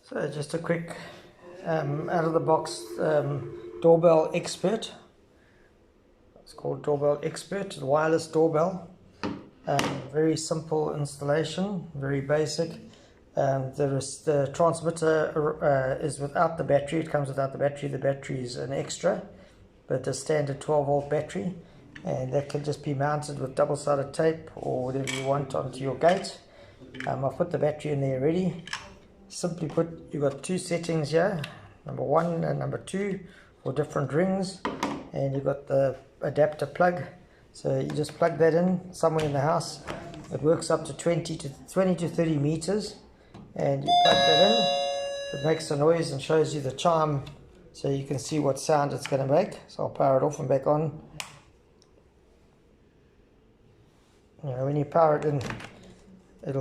So just a quick out of the box doorbell expert. It's called Doorbell Expert, the wireless doorbell. Very simple installation, very basic. The transmitter is without the battery. It comes without the battery. The battery is an extra, but a standard 12-volt battery, and that can just be mounted with double-sided tape or whatever you want onto your gate. I've put the battery in there already. Simply put, you've got two settings here, number 1 and number 2 for different rings, and you've got the adapter plug. So you just plug that in somewhere in the house. It works up to 20 to 30 meters, and you plug that in. It makes a noise and shows you the chime, so you can see what sound it's going to make. So I'll power it off and back on. You know, when you power it in, it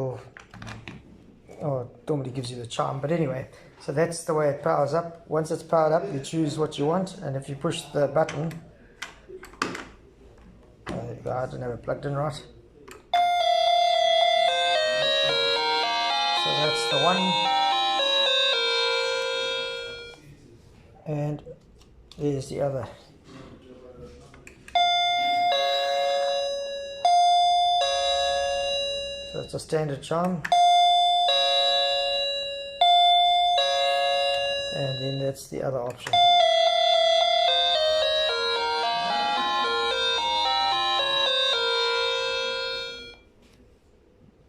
normally gives you the chime, but anyway, so that's the way it powers up. Once it's powered up, you choose what you want, and if you push the button, there you go, I didn't have it plugged in right. So that's the one, and there's the other. So it's a standard chime. And then that's the other option.